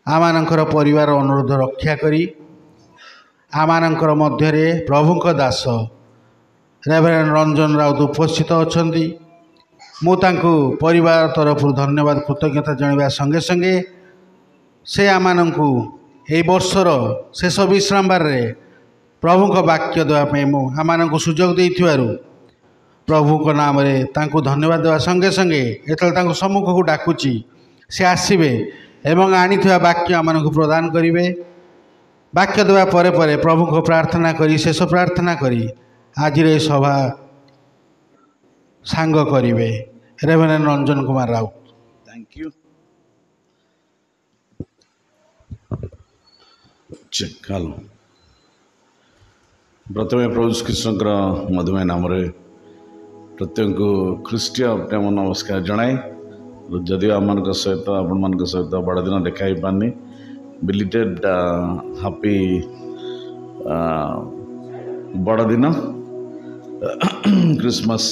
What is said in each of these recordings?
आमानंकर परिवार अनुरोध रक्षा करी आमानंकर मध्यरे प्रभुंक दास रेवरेंड रंजन राउत उपस्थित अच्छा मुझे परिवार तरफ धन्यवाद कृतज्ञता जनाइबा संगे संगे से आमानंकु ए वर्षर शेष विश्राम बार प्रभुंक वाक्य देवाई आमानंकु सुजोग देइथिबारु प्रभु को नाम रे तांकु धन्यवाद देवा संगे संगे एतल सम्मुख को डाकुची से आसबे एवं आनीथिबा वाक्य आमानंकु प्रदान करिवे। वाक्य देवा परे परे प्रभु को प्रार्थना करी शेष प्रार्थना करी आज रे सभा सांग करिवे reverend Ranjan Kumar Raut. Thank you. चलो प्रथम प्रभु कृष्ण मधुमेह नाम प्रत्येक ख्रीष्टीय प्रेम नमस्कार जनाए जदि आम सहित आपण मान सहित बड़ दिन देखा पारनी बिलिटेड हापी बड़ दिन क्रिसमस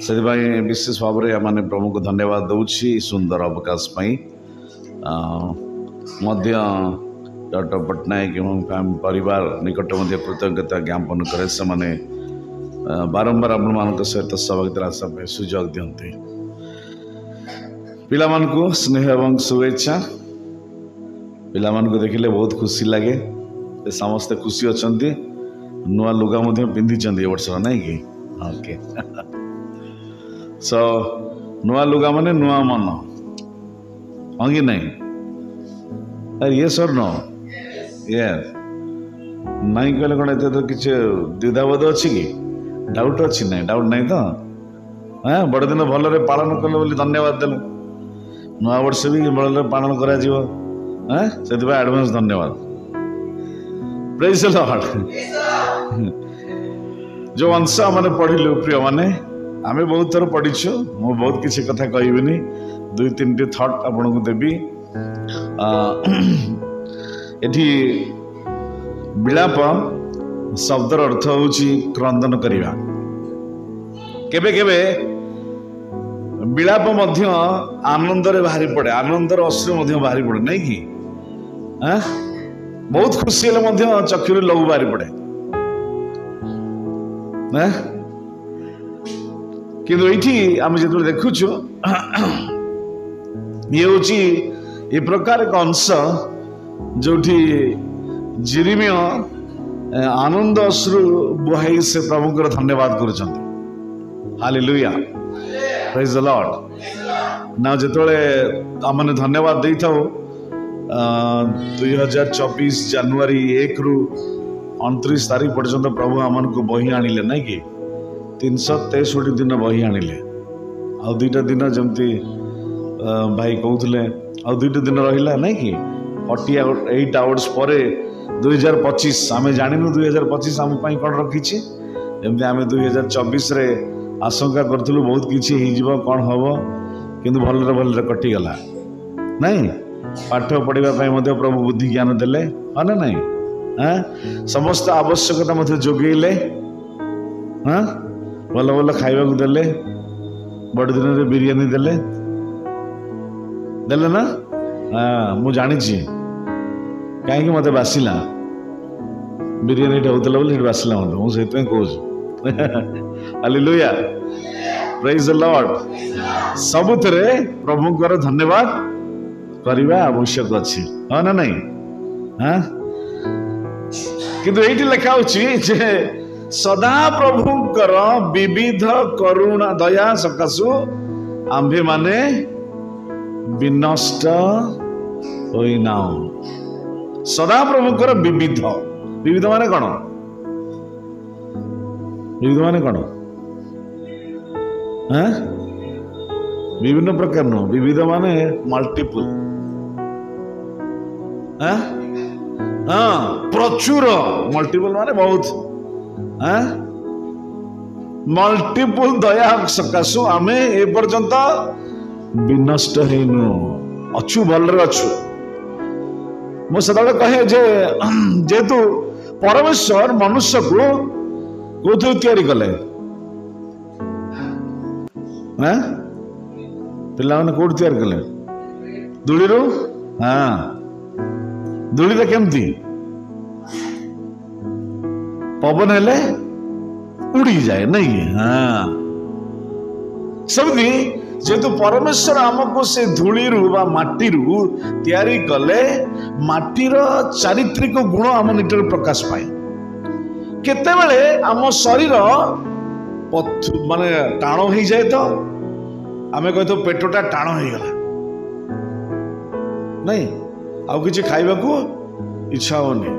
से विशेष भाव में आम प्रभु को धन्यवाद दूसरी सुंदर अवकाश मध्य डॉक्टर पट्टनायक एवं परिवार निकट मध्य कृतज्ञता ज्ञापन करे से माने बारंबार आपण मान सहित सहभागिता आशा सुजोग दिखते पिला को स्नेह एवं शुभेच्छा पिला देखिले बहुत खुशी लगे समस्ते खुशी अच्छा नुआ लुगा पिंधि वर्ष ना कि ओके सो नुआ लुगा माने नुआ मन हाँ कि नहीं ये सर नो ये नहीं कहले कौन एत तो किसी द्विधाबोध अच्छी कि डाउट अच्छी ना डाउट नहीं तो हाँ बड़ दिन भलरे पालन कले बोली धन्यवाद देले नुआ वर्ष भी भलरे पालन करा जीवो हाँ से एडवांस धन्यवाद प्रेज द लॉर्ड। जो अंश मैंने पढ़िलु प्रिय माने आमे बहुत थर पढ़ीछु मु बहुत किसी कथा कहबिनी दुई तीन टी थॉट आपन को देबी एठी विलाप शब्दर अर्थ होची क्रंदन करिवा केबे केबे विलाप मध्य आनंद रे बाहरी पड़े आनंदर अश्रु मध्य बाहरी पड़े नहीं कि बहुत खुशी हेले मध्य चक्षुरे लघु बाहरी पड़े किंतु एठी आम जो देखुछु ये होची ये प्रकार एक अंश जो जिरिमिय आनंद अश्रु बुहाई से प्रभु को धन्यवाद करुछंती हालेलुया प्रेज द लॉर्ड ना जेतोले आमने धन्यवाद देई थाओ 2024 जनवरी 1 रु 29 तारीख पर्यंत प्रभु आमन को बही आनिले नहीं कि 363 दिन बही आनिले आ दुईटा दिन जमती भाई कहते आ दुईटा दिन रहा नहीं कि 48 आवर्स पर 2025 आम जानू 2025 आम कौन रखी जमी आम 2024 रे आशंका करूँ बहुत किसी कौन हम किंतु भलरे भलरे कटिगला नहीं पाठ पढ़ाई प्रभु बुद्धि ज्ञान देले हाँ ना नहीं हाँ समस्त आवश्यकता जोगेले हाँ भल भल खाइबा देले बड़ दिन रे बिरियानी देले देले ना हाँ मु जानी कहीं मत बासिला बिरियानी होता बोली बासिला मत मुझे कहूँ हालेलुया प्रेज द लॉर्ड सबुथरे प्रभुंकर धन्यवाद करवा आवश्यक अच्छी हाँ ना नहीं हाँ किंतु ये लिखा जे सदा प्रभुंकर विविध करुणा दया सकाशु आंभे माने विनष्ट होइना सदा प्रभुंकर विविध विविध माने कौन विविध माने कौन हाँ विभिन्न प्रकार नो विविध माने मल्टीपल हाँ हाँ प्रचुर मल्टीपल माने बहुत हाँ मल्टीपल दया सकाशु आमे ए पर्यंत विनष्ट हेनु अच्छु भलरे अच्छु मु सदा कहे जे जेतु परमेश्वर मनुष्य को कोथु तैयारी कले पिला कोट तैयार कले धूली हाँ धूली केमती पवन हेले उड़ी जाए नहीं। हाँ सेमती जेतु परमेश्वर आमको से धूली माटी तैयारी कले माटीर चारित्रिक गुण आम निटर प्रकाश पाए। केतेबेले आम शरीर माने टाण हो जाए तो आम कह तो पेटटा टाण हो गला नहीं आउ किछि खाइबा को इच्छा होनी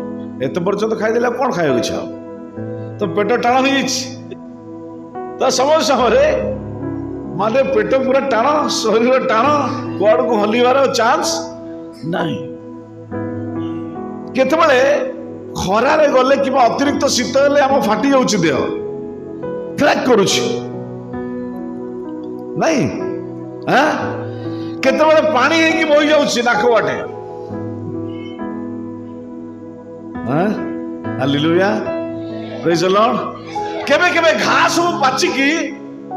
एत पर्यंत खाइदेला कौन खाइबा इच्छा हो तो पेट टाण हो जाइछि तो समय समय माने पेट पूरा टाण शरीर टाण कुआड़ को हलिबार चांस नहीं। केतेबेले खरारे गले कि अतिरिक्त शीत हेले आम फाटी जाउछि देह क्रैक करुछि नहीं। हाँ केतेबेले पानी हेकि बोई जाउछि नाक बाटे। हाँ हालेलुया प्रेज द लॉर्ड। केबे केबे घास पाची की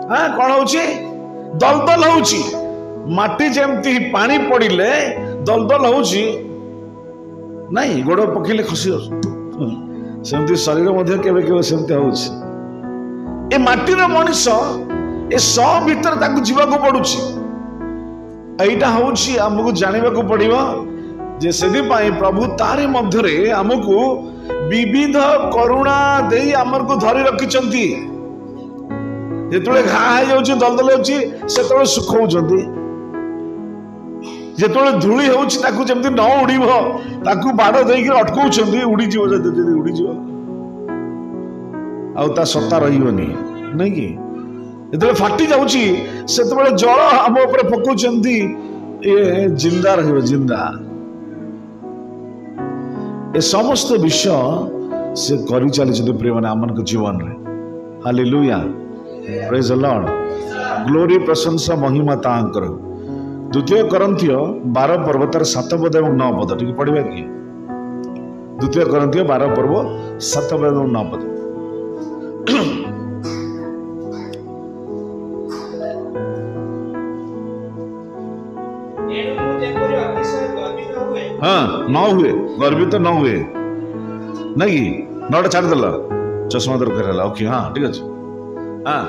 हाँ कौन होउछि दलदल होउछि माटी जेमती पानी पड़िले दलदल होउछि नहीं गोड़ पकेले खसी सेमती शरीर मध्य केबे केबे सेमती होउछि। ए माटीर मनुष्य ए सब भीतर ताकू जीवाको पड़ुछि। एइटा होउछि हमकु जानिबाको पड़िबो जे सेदि पाई प्रभु तारे मध्यरे हमकु विविध करुणा देई हमरको धरि रखिचंती। जेतले घा हो जाउछि दलदल होउछि सेतले सुखौचंती जेतले धूली होउछि ताकू जेमति न उड़ीबो ताकू बाड़ देइकि अटकौचंती उड़ी जीव जदी उड़ी जीव आ ता सत्ता रहिबोनी नहीं कि जेतले फाटी जाउछि सेतले जल हम ऊपर पकौचंती ए जिंदा रहिबो जिंदा। ए समस्त विषय से करि चली छथि प्रिय माने हमन के जीवन रे। Hallelujah praise the Lord. Glory प्रशंसा महिमा तांकर। द्वितीय करंथियो 12 पर्व तार 7 पद एवं 9 पद ठीक पढ़िबा कि द्वितीय करंथियो 12 पर्व 7 पद एवं 9 पद। हाँ न हुए गर्वित न हुए नहीं नटा छाड़ देला चश्मा दरकार है ओके हाँ ठीक अच्छे हाँ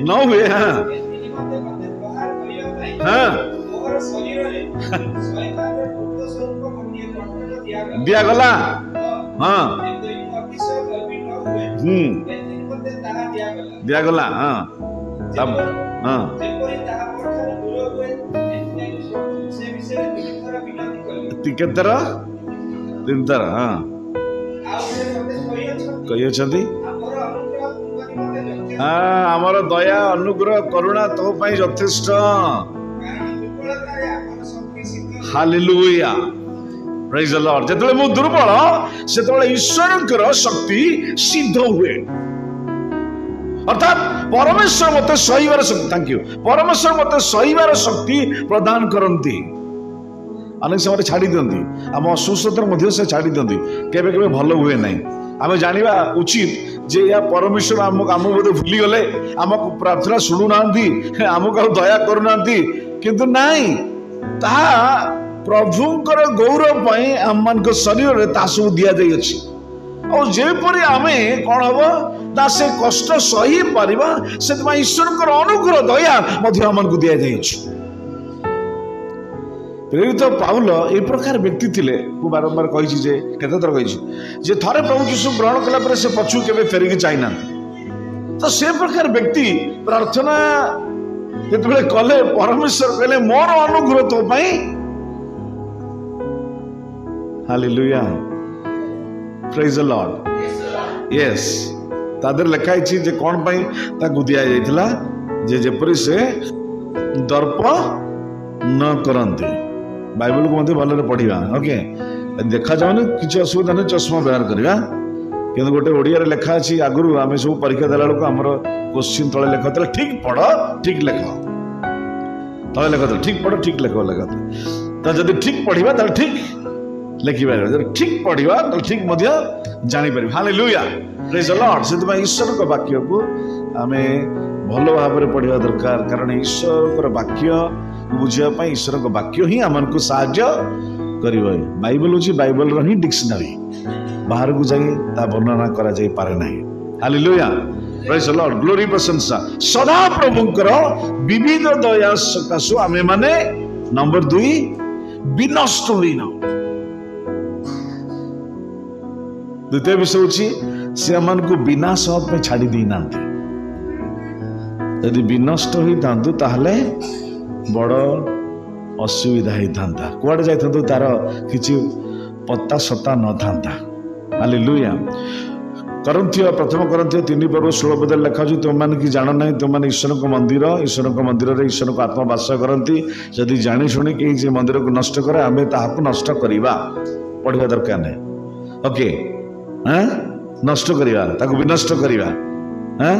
न हुए हाँ हाँ दिया गला हाँ दिया गला हाँ तब हाँ केतर 3 थर हाँ कही अछंती हाँ आमर दया अनुग्रह करुणा तो पाई यथेष्ट। Hallelujah praise the lord. जेतले मु दुर्बल सेतले ईश्वरकर शक्ति सिद्ध हुए अर्थात परमेश्वर मते सहीबार शक्ति थैंक यू परमेश्वर मते सहीबार शक्ति प्रदान करंती। अनेक समय छाड़ी दिखती आम असुस्थता मध्य से छाड़ी दिखती केबे केबे भल हुए ना आम जाना उचित जे या परमेश्वर आम बोधे भूली गले आमको प्रार्थना शुणु ना आमको दया करूना किंतु नाई ताहा प्रभुंकर गौरव पाई आम मान शरीर में ता सब दि जाइए और जेपरी आमे कौन हम ना से कष्ट सही पारिबा से ईश्वर अनुग्रह दया मध्य आमको दि जाइए। प्रेरित पाउल ए प्रकार व्यक्ति थिले मु बारंबार कहि जे केते थर कहि जे थारे प्रभु यीशु ग्रहण कला पर से पछु केबे फेरि के चाइना तो से प्रकार व्यक्ति प्रार्थना जेतबे कले परमेश्वर कहले मोर अनुग्रह तो पई। Hallelujah praise the lord. यस तादर लिखाई छी जे कोन पई ता गुदिया जाइतला जे जेपरि से दर्प न करंती बाइबल को मध्य भल पढ़ा ओके देखा जाऊनि किसी असुविधा नहीं चश्मा व्यवहार करवा कि गोटे ओडिया लेखा अच्छी आगु आम सब परीक्षा देला बेलू आमर क्वेश्चन तले लेखा ठीक पढ़ ठीक लेख तले लेखा ठीक पढ़ ठीक लेख लेखा तो जब ठीक पढ़ा तो ठीक लिखिपार जब ठीक पढ़ा तो ठीक जापर। Hallelujah praise the lord. से ईश्वर को वाक्य को आम भल भाव में पढ़ा दरकार कारण ईश्वर वाक्य बुझापी ईश्वर वाक्य ही आमको साहाय्य करिवे बाइबल होची बाइबल रो ही डिक्शनरी बाहर को जाई ता वर्णना करा जाई पारे नाही hallelujah praise the Lord glory प्रशंसा सदा प्रभुंकर विविध दया सकाशु आमे माने नंबर 2 विनष्ट होइना द्वितीय विषय होची से अमन को विनाश पे छाड़ी दी नांती यदि विनष्ट होई तांतु ताहले बड़ असुविधा ही थांता कुआडे जाई थांतु तार किछि पत्ता सत्ता न थांता हालेलुया करंथियो प्रथम करंथियो 3:16 पद लिखा छु तुम मान की जानो नहीं तुम मान ईश्वर को मंदिर रे ईश्वर को आत्मा वास करंती यदि जानि सुनि कि जे मंदिर को नष्ट करे आमे ताहाको नष्ट करिबा पढ़िबा दरकार नै ओके हैं नष्ट करिबा ताको विनष्ट करिबा हैं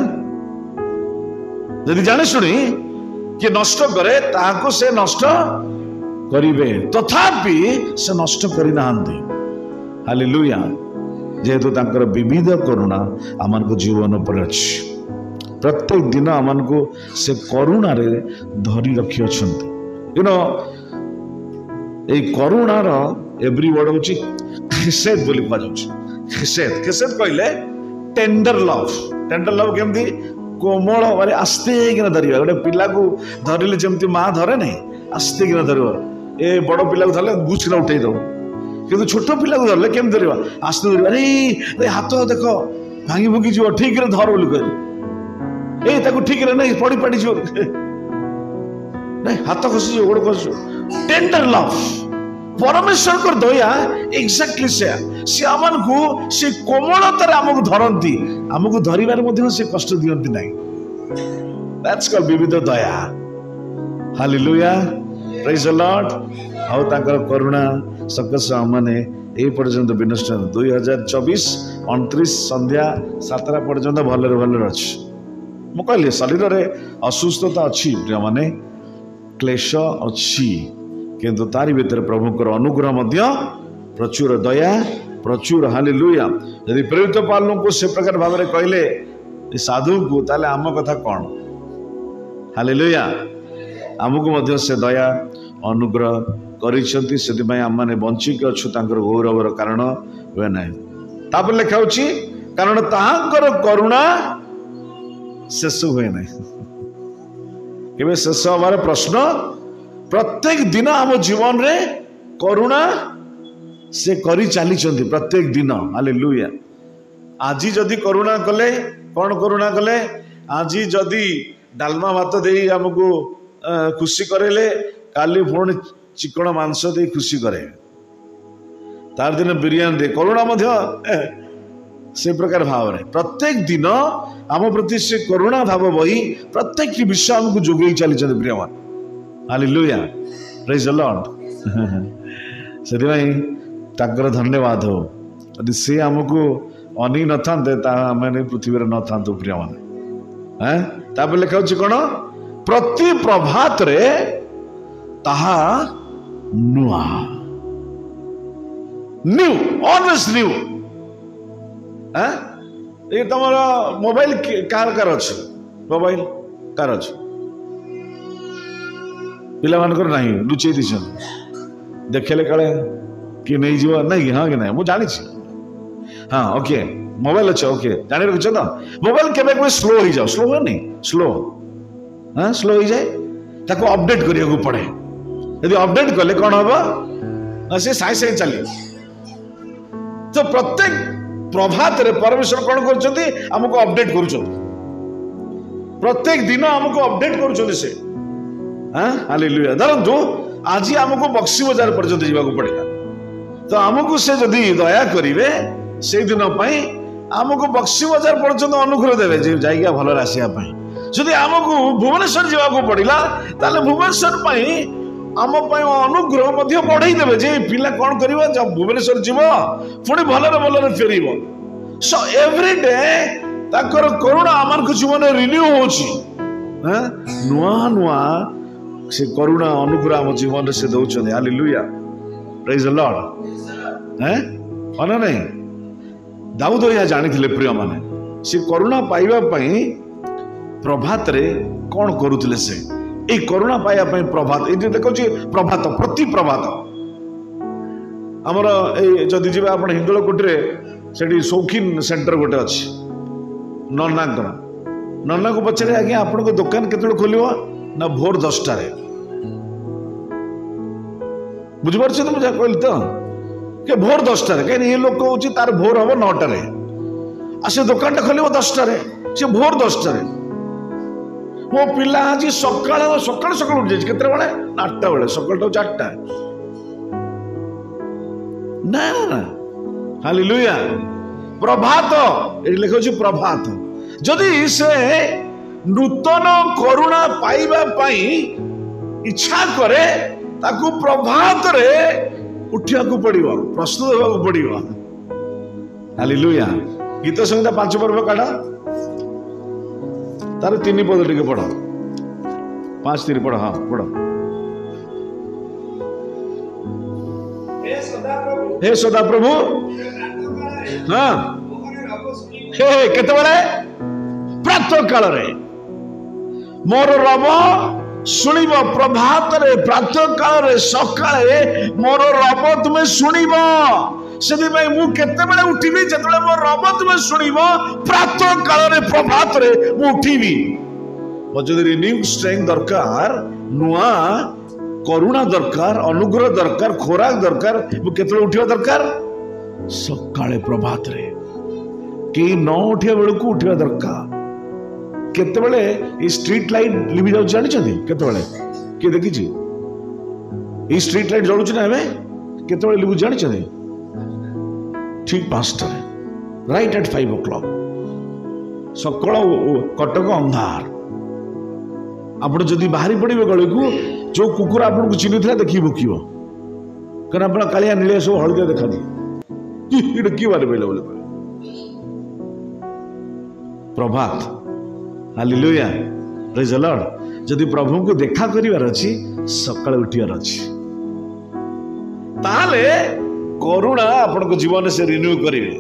यदि जानि सुनि कि नष्ट करे ताहाको से नष्ट करिवे तथापि से नष्ट करि नाहंती हालेलुया जेहेतु तांकर विविध करुणा आमन को जीवन पर अछि प्रत्येक दिन आमन को से करुणा रे धरी रखि अछंती यू नो ए करुणा रो एवरी वर्ड होची खिसेद बोली कह जाउछ खिसेद कहले टेंडर लव केमती कोमल मारे आस्ते किना धरिबा गोटे पिला को धरिले जेमती मां धरे नै आस्ते किना धरिबो ए बड़ पिला को धरले गुछना उठै दो किंतु छोट पिला को धरले केम धरिबा आस्ते धरिबा अरे हाथ देखो भांगी भुगी जो ठीक रे धर बोली कह ए ताको ठीक रे नै पड़ी जो नै हाथ खसी जो गोड़ खसी टेंडर लव परमेश्वर को दया एक्जाक्टली से आमन को से कोमलतार आमको धरती आमको धरिबार मध्य से कष्ट दियंती नाही दैट्स कॉल्ड विविध दया हालेलुया प्रेज द लॉर्ड आउ ताकर करुणा सकस माने ए पर्यंत विनष्ट 2024 29 संध्या 7 पर्यंत भलरे अछि मु कहले शरीर रे असुस्थता अछि प्रिय माने क्लेश अछि किंतु तारी भीतर प्रभुकर अनुग्रह मध्य प्रचुर दया प्रचुर हालेलुया यदि प्रेरित पालन को से प्रकार भाव में कहले साधु को ताले आम कथा कौन हालेलुया आमको मध्य से दया अनुग्रह करिसेंती सेति भाई आम माने बंचिक अछु तांकर गौरवर कारण हुए नाही तापर लिखा होची कारण ताहांकर करुणा शेष हुए नाही केबे शेष हमारे प्रश्न प्रत्येक दिन आम जीवन रे करुणा से करी चली प्रत्येक दिन हालेलुया आज जदि करुणा कले कौन करुणा कले आज जदि डालमा भात दे आमको खुशी करेले काली पुणी चिकण मांस दे खुशी करे तार दिन बिरियानी दे करुणा मध्य से प्रकार भाव रे प्रत्येक दिन आम प्रति से करुणा भाव बही प्रत्येक विषय आमको जोगई चली प्रियमान हालेलुया प्रेज द लॉर्ड से ताकर धन्यवाद हो यदि से आमको अनी न थांते आम पृथ्वी न था प्रिय मैंने लिखा होची कौन प्रति प्रभात रे ताहा नुआ न्यू ऑलवेज न्यू ये तुम मोबाइल कार कार अच्छे मोबाइल कार अच्छे पिला मानकर नहीं लुचई दी देखेले काले कि नहीं जीव नहीं हाँ कि नहीं मुझे जानी हाँ ओके मोबाइल अच्छे ओके जानी रख तो मोबाइल केबे स्लो हो जाओ स्लो हो नहीं स्लो हाँ स्लो हो जाए ताको अपडेट करने को पड़े यदि अपडेट कले कौन हम से साई साई चलिए तो प्रत्येक प्रभात रे परमेश्वर कौन कर आमको अपडेट कर प्रत्येक दिन आमको अपडेट कर से हालेलुया धरतु आज आमको बक्सी बाजार पर्यंत जावाक पड़ेगा तो आमको से जदि दया करेंगे से दिन आमको बक्सी बाजार पर्यंत अनुग्रह देवे जाइया भल आसा जदि आमको भुवनेश्वर जावाक पड़ा ताले भुवनेश्वर आम अनुग्रह बढ़ाई देवे जे पिला कौन कर जब भुवनेश्वर जीव पुणी भलरे भलरे फेर सो एवरी डे ताकर करुणा आम जीवन रिन्यू होची नुआ नुआ से करुणा अनुग्रह आम जीवन से दौरान हालेलुया प्रेज द लॉर्ड माना नहीं दाऊद यह जानी प्रिय माने से करुणा पाइबा प्रभात रे कौन करुले से ए करुणा पाइबा प्रभात ये देखो प्रभात प्रति प्रभात आमर जदि जी आप हिंगलकोटी से शौकीन सेंटर गोटे अच्छी नन्ना को पचारे आज्ञा आपण को दुकान केत खोल ना भोर 10टार बुझिपार तो मुझे कहली तो कि भोर 10टार कहीं ये लोक हूँ तार भोर हम 9टार से दुकान टा खोल 10टार से भोर 10टार मो पिला आज सकाल सकाल सकाल उठ जाए केत 8टा बेले सकाल 4टा ना ना हालेलुया प्रभात ये लिखा प्रभात जदि से नूतन करुणा पाइबा पाई इच्छा करे ताकू प्रभात रे उठिया को पड़िबो प्रस्तुत होगा को पड़िबो हालेलुया गीत संहिता 5 पर्व काढ तार 3 पद टिके पढ़ 5-3 पढ़ हाँ पढ़ हे सदा प्रभु हाँ हे केते बळे प्रातः काल रे मोर रब शुणिब प्रभात रे प्रातः काल रे सकाळे मोर रब तुमे शुणिब सेदि भाई मु केते बेले उठिबी जेतले मोर रब तुमे शुणिब प्रातः काल रे प्रभात रे मु उठिबी मजदि रिन्यू स्ट्रेंथ दरकार नुआ करुणा दरकार अनुग्रह दरकार खोराक दरकार मु केते उठिबा दरकार सकाळे प्रभात रे के न उठिया बेलू उठिबा दरकार केते बेले ये स्ट्रीट लाइट लिभि जाउ जानि छथि केते बेले के देखि छी ये स्ट्रीट लाइट जळु छी ना एबे केते बेले लिभि जानि छथि ठीक 5टा राइट एट 5 o'clock सकळ कटक अंधार आपण जदि बाहरी पड़े गली को जो कुकुर आपन को चिन्ह थिला देखि भुकिबो कारण आपण कालिया नीले सब हळदिया देखा दी इडे की बारे बेले बोले प्रभात हालेलुया प्रेज द लॉर्ड जदि प्रभु को देखा करिवार अछि सकाळ उठियार अछि ताले करुणा आपण को जीवन से रिन्यू करिवे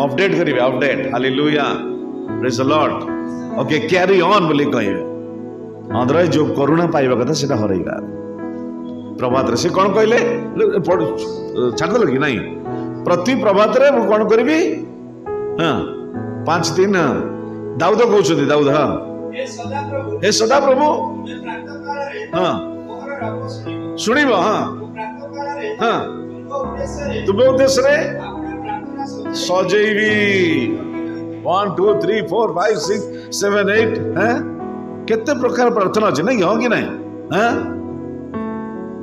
अपडेट करिवे update hallelujah praise the Lord okay carry on बोली कहिवे अदरवाइज जो करुणा पाइबा कथा सेटा हरैबा प्रभात रे से कोन कहले छाड़ देल कि नहीं प्रति प्रभात रे मु कोन करबी हां 5-3 दाऊद कहउछथि दाऊद हां हे सदा प्रभु हां सुनिबो हां हां तुम उद्देश्य रे सजेबी 1 2 3 4 5 6 7 8 हैं केते प्रकार प्रार्थना अछि नहीं हो कि नहीं हां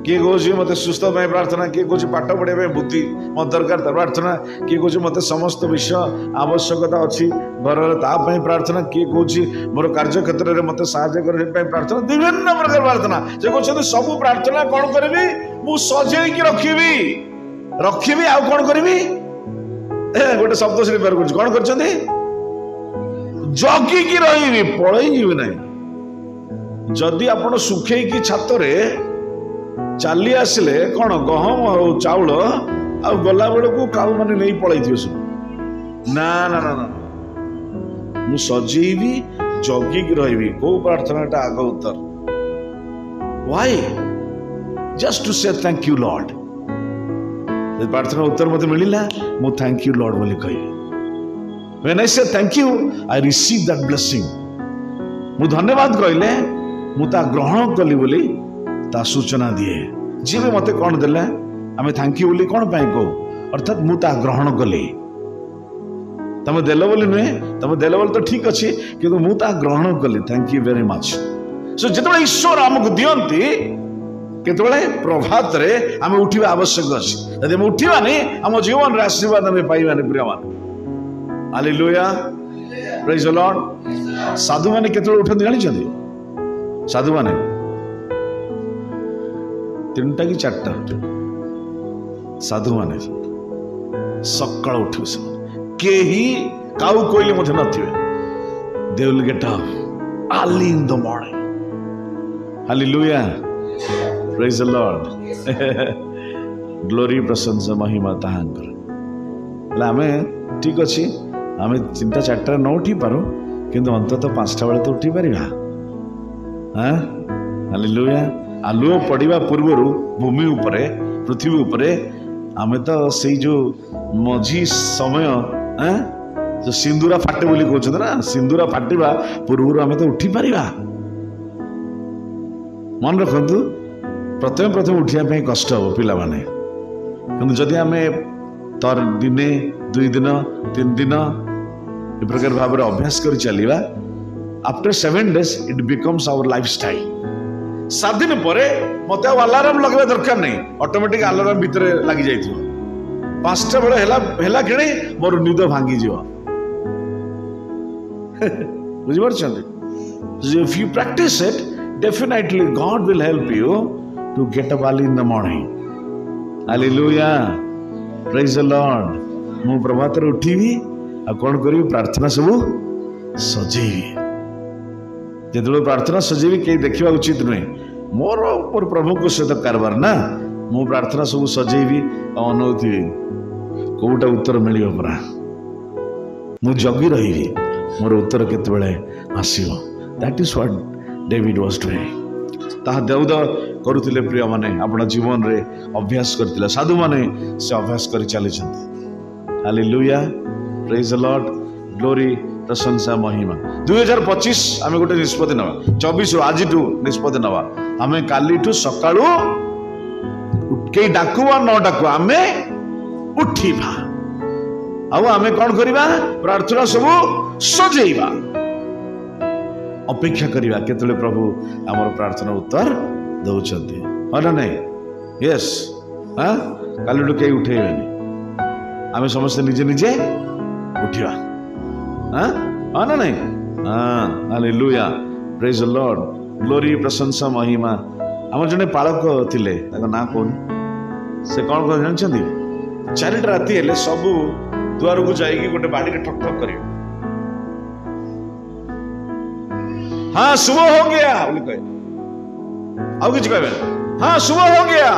किए कहे मत सुस्थ प्रार्थना किए कहे पाठ पढ़ाई बुद्धि मत दरकार प्रार्थना किए कहे मत समस्त विषय आवश्यकता अच्छी घर प्रार्थना किए कहे मोर कार्य क्षेत्र में मत साहाय्य करने प्रार्थना विभिन्न प्रकार प्रार्थना जे कहते सब प्रार्थना कौन करी मु सजेक रखी आउ कौन करी गोटे शब्द से रिपेयर कर कौन कर जगिकी रही पलैजी ना जदि आप सुखेकी छात चली आसिले कौन गहम और चाउल आ गला बेल को काउ मैंने नहीं पलि सब ना ना ना ना मु सजेबी जगिक रही कौ प्रार्थना आग उत्तर व्हाई जस्ट टू से थैंक यू लॉर्ड प्रार्थना उत्तर मत मिलला मु थैंक यू लॉर्ड बोली कही व्हेन आई से thank you I receive that blessing मु धन्यवाद कहले मु ता ग्रहण कली बोली ता सूचना दिए जी भी मते कौन देला आमे थैंक यू बोली कौन पाई को अर्थात मु ता ग्रहण कली तमे देलो बोली नुहे तमे देलो बोली तो ठीक अच्छी किंतु मु ता ग्रहण कली thank you very much so जेतबे ईश्वर हमको दियंती केतबे प्रभात रे आमे उठिबा आवश्यक अछि यदि हम उठिबानी हम जीवन रे आशीर्वाद आमे पाइबानी प्रियमान हालेलुया प्रेज द लॉर्ड साधु माने केतबे उठन जानि छथि साधु माने 3टा कि 4टा साधु माने सकाळ उठु के ही काउ कोइले मथे नथिबे they will get up early in the morning hallelujah praise the Lord glory प्रशंसा महिमा ताहांकर आमे ठीक अछि आमे 3टा 4टा न उठी पारो किंतु अंततः 5टा बेले तो उठी परिबा हां हालेलुया आलुओ पड़िबा पूर्वरु भूमि उपरे पृथ्वी उपरे आमे तो से जो मझी समय जो सिंदूरा फाटे बोली कहते ना सिंदूरा फाटिबा पूर्व आमे तो उठी पारिबा मन रखु प्रथम प्रथम उठा कष्ट हम पिला माने कि जदि आमे तर दिने 2 दिन 3 दिन ए प्रकार भाव में अभ्यास कर चलिए after 7 days it becomes our lifestyle 7 दिन पर मत अलार्म लगे दरकार नहीं ऑटोमेटिक अलार्म भितर लग जाइए 5टा बेला कि मोर निद भांगी जीव बुझी if you practice it definitely God will help you to get up early in the morning hallelujah praise the Lord मु प्रभात रे उठीबी आ कौन करी प्रार्थना सब सजेबी जो प्रार्थना सजेबी कहीं देखा उचित नुहे मोर मोर प्रभु को सहित कारबार ना मु प्रार्थना सब सजेबी अनौथी कौटा उत्तर मिल परा मु जगी रही मोर उत्तर केतबेले आसीबो that is what David was doing ताहा दाऊद करुथिले प्रिय माने आपण जीवन रे अभ्यास करथिले साधु माने से अभ्यास करि चली छथि hallelujah praise the Lord glory प्रशंसा महिमा 2025 आमे गोटे निष्पत्ति नवा 24 आज निष्पत्ति नवा आमे काली ठू सकाळू के डाकुवा न डाकुवा आमे उठीबा अब आमे कौन करिबा प्रार्थना सब सजेइबा अपेक्षा करिबा केतले प्रभु हमर प्रार्थना उत्तर दउछन्ती हना नहीं यस हां काली के उठेबेनी आमे समस्त निजे निजे उठिबा हां हना नहीं हां hallelujah praise the Lord glory प्रशंसा महिमा हमर जने पालक थिले ताका ना कोन से कौन कर जानछन्ती 4टा राती हेले सब द्वार को जाएगी गोटे बाड़ी के ठक ठक करियो हाँ सुबह हो गया बोली कहे आउ किछ कहबे हाँ सुबह हो गया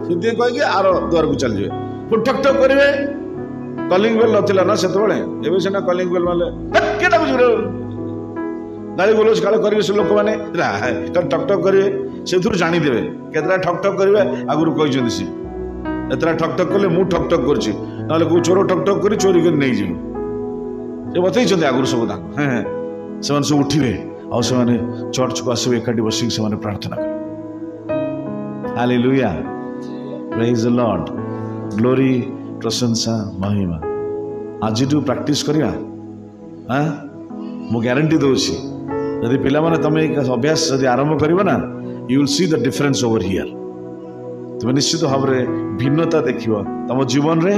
सिद्धि कह के आर द्वार को चल जाए पुन ठक ठक करिवे कॉलिंग बेल नथिला ना सेतबेले एबे सेना कॉलिंग बेल माले केटा बुझरे गाली बोलोस काले करिवे से लोक माने ठक ठक करिवे सेथुर जानि देबे केतरा ठक ठक करिवे आगुरु कहि जंदी सी एतरा ठक ठक कले मु ठक ठक करछि नाले को चोर ठक ठक करी चोरी कर नहीं जीव से बतई छथि आगुरु सब ता से सब उठिबे आ से चर्च को आसबे एकाठी बसिक से प्रार्थना करिवे hallelujah praise the Lord glory प्रशंसा महिमा आज टू प्रैक्टिस करिया हां मु गारंटी दोछि यदि पिला माने तमे अभ्यास यदि आरंभ करिवो ना you will see the difference over here तुम निश्चित भाव में भिन्नता देखिव तुम जीवन रे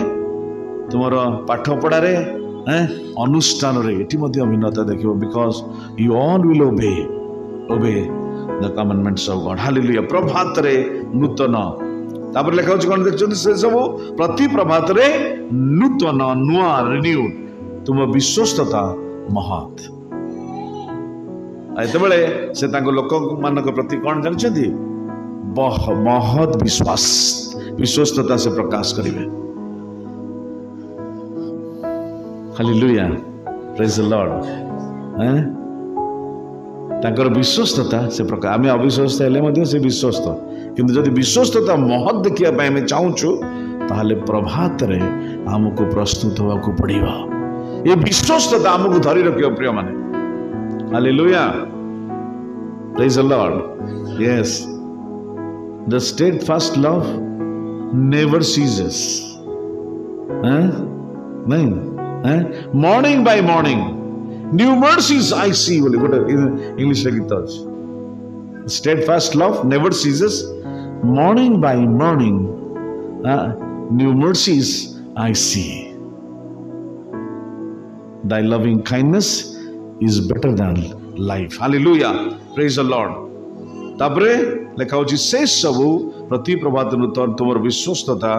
तुमर पाठ पढ़ारे अनुष्ठान रे एटी मध्य भिन्नता देखिव because you all will obey the commandments of God hallelujah प्रभात रे नूतन तापर लेखा होछि कोन देखछन से सब प्रति प्रभात रे नूतन नुआ रिन्यूड तुम विश्वस्तता महत एते बेले से ताको लोक मानक प्रति कोन जानछथि महत विश्वास विश्वस्तता से प्रकाश करिवे हालेलुया प्रेज द लॉर्ड ताकर विश्वस्तता से प्रकाश आमे अविश्वस्त हेले मध्ये से विश्वस्त किंतु जदि विश्वस्तता महत देखिया पय हम चाहूछु ताहले प्रभात रे हमको प्रस्तुत होवा को पड़िबा ये विश्वस्तता हमको धरि रखियो प्रिय माने hallelujah praise the lord yes The steadfast love never ceases. Morning by morning, new mercies I see. What English like it? Steadfast love never ceases. Morning by morning, new mercies I see. Thy loving kindness is better than life. Hallelujah. Praise the Lord. तापरे लेखा होची से सब प्रति प्रभात नूतन तुमर विश्वस्तता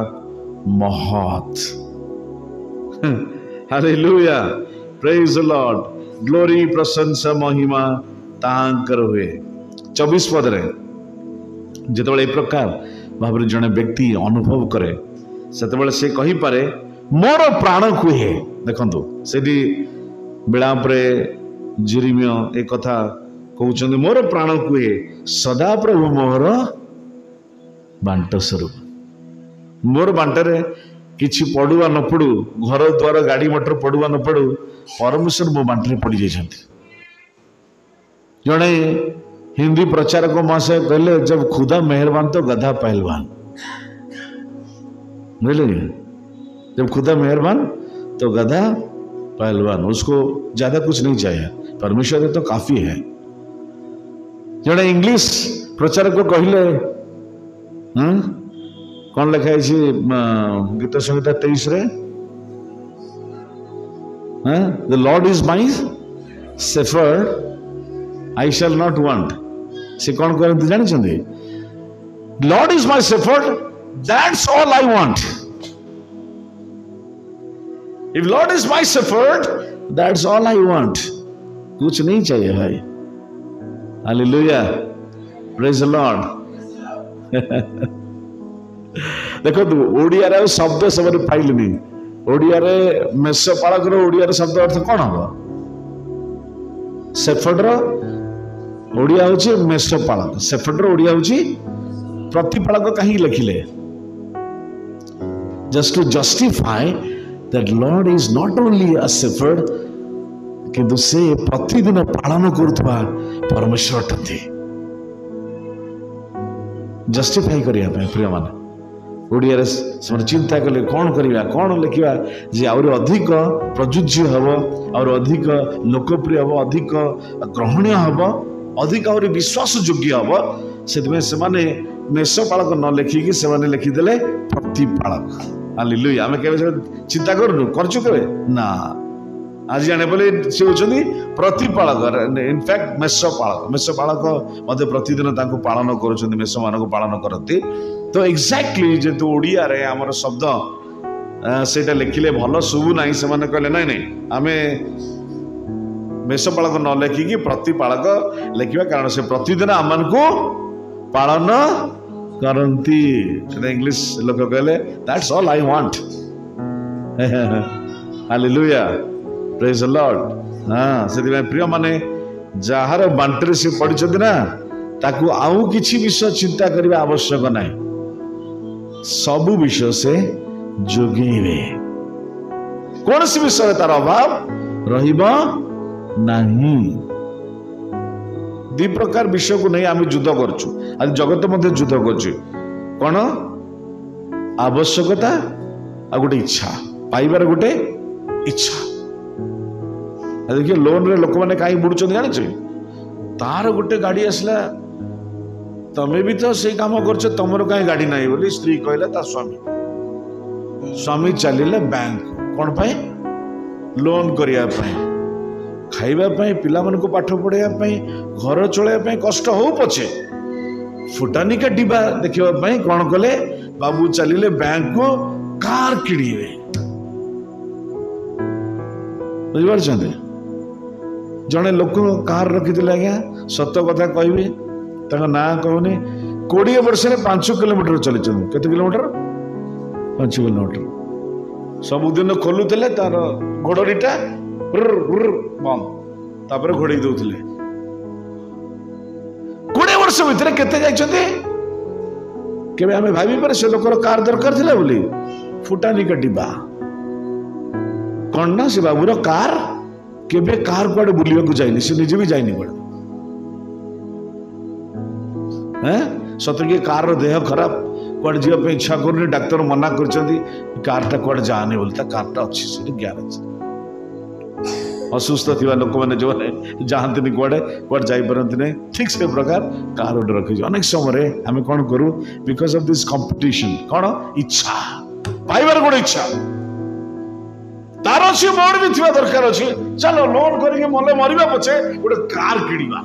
महत hallelujah praise the Lord glory प्रशंसा महिमा तांकर हुए 24 पद रे जेतबेले ए प्रकार भाव जने व्यक्ति अनुभव करे सेतबेले से कहि पारे मोर प्राण कुहे देखंतु सेदी बेला परे जिरिमियो ए कथा कहते मोर प्राण कुहे सदा प्रभु मोर बांट स्वरूप मोर बांटरे किछि पड़ुआ न पड़ू घर द्वार गाड़ी मोटर पड़ुआ न पड़ू परमेश्वर मो बांटे पड़ जाइए। जड़े हिंदी प्रचारक महाशय कहले जब खुदा मेहरबान तो गधा पहलवान। बुझले, जब खुदा मेहरबान तो गधा पहलवान, उसको ज्यादा कुछ नहीं चाहिए, परमेश्वर तो काफी है। जड़े इंग्लिश प्रचारक को कहले कौन लिखा है गीत संहिता 23 रे, the Lord is my shepherd I shall not want. से कौन करते जानी, Lord is my shepherd that's all I want. If Lord is my shepherd that's all I want. कुछ नहीं चाहिए भाई। Hallelujah, praise the Lord. देखो ओडिया रे शब्द सब पाइलनि। ओडिया रे मेष पालक ओडिया शब्द अर्थ कौन हम? शेफर्ड ओडिया हूँ मेष पालक, शेफर्ड ओडिया हूँ प्रतिपालक। कहीं लिखिले just to justify that lord is not only a shepherd, किंतु से प्रतिदिन पालन करुवा परमेश्वर अटंती। जस्टिफाई करिया प्रिय मान ओडिया चिंता कले कौन करिया कौन लिखा जे आउर अधिक प्रजुज्य हम, और अधिक लोकप्रिय हम, अधिक ग्रहणीय हम, अधिक आउर विश्वास योग्य हम। से मेष पालक न लिखिकी से लिखिदेले प्रतिपालक। हालेलुया। आमे केबे चिंता करनु करछु केबे ना, आज जाने बोले से होचंदी प्रतिपालक। इनफैक्ट मेष पालक मते प्रतिदिन तांको पालन करूछंदी, मेष मानको पालन करती। तो एक्जाक्टली जे तो ओडिया रे हमर शब्द सेटा लिखिले भलो सुबु नाही, से माने कहले नहीं नहीं आमे मेष पालक न लिखिकी प्रतिपालक लिखिबा, कारण से प्रतिदिन आमनको पालन करंती। सेटा इंग्लिश लोक कहले that's all I want. Hallelujah, praise the Lord. हाँ, से प्रिय माने जार बांटे से पड़ी ना ताकू आउ किछि विषय चिंता करने आवश्यक ना, सबु विषय से जोगेबे। कौन सी विषय तार अभाव रहिबा नहीं। दी प्रकार विषय को नहीं आम युद्ध करछु। आज जगत मध्य युद्ध करछु कौन? आवश्यकता आ गोटे इच्छा, पाइबार गोटे इच्छा। देखिए लोन रे लोक मैंने कहीं बुड़ुचंदी जानिछ, तार गोटे गाड़ी आसला, तमे भी तो से काम करछ, तमर कहीं गाड़ी नहीं बोली स्त्री कहला ता स्वामी चलिले बैंक कौन पाए? लोन करिया पाए, खाइबा पाए, पिला मन को पाठ पढ़ाइया पाए, घर चलाइया पाए, कष्ट हो पछे फुटानी काटिबा देखिबा पाए कौन कले? बाबू चलिले बैंक को कार किणिबे। बुझिपारछन्ते? जड़े लोक कार रखी आज्ञा, सत कथा कह ना कहूनी, 20 वर्ष 5 किलोमीटर चली। केते किलोमीटर? 5 किलोमीटर। सबुदिन खोलुले तार घोड़ीटा बंद, तापर घोड़े दौले। 20 वर्ष भितर केते जाइछन्ते? केबे आमे भाबी पारे से लोकर कार दरकार थिला बोली? फुटानी काटिबा कौन ना से बाबूर कार केबे कार कुआडे बुलिबा को जाइनी, से निजे भी जाइनी कुआडे। सतर्क कार देह खराब कुआडे जीवा पे इच्छा करनी, डाक्तर मना करछंती कारटा कुआडे जाने बोलता, कारटा अच्छी से गैरेज। असुस्थ थिबा लोक माने जो जानते कुआडे कुआडे जाई परंती नहीं, ठीक से प्रकार कार उडे रखी। अनेक समय आम कौन करूँ बिकॉज ऑफ दिस कंपटीशन, कौन इच्छा पाइबार गोटे इच्छा तार अच्छी मोर भी थी दरकार अच्छी, चलो लोन करके मले मरवा पछे गोटे कार किणवा,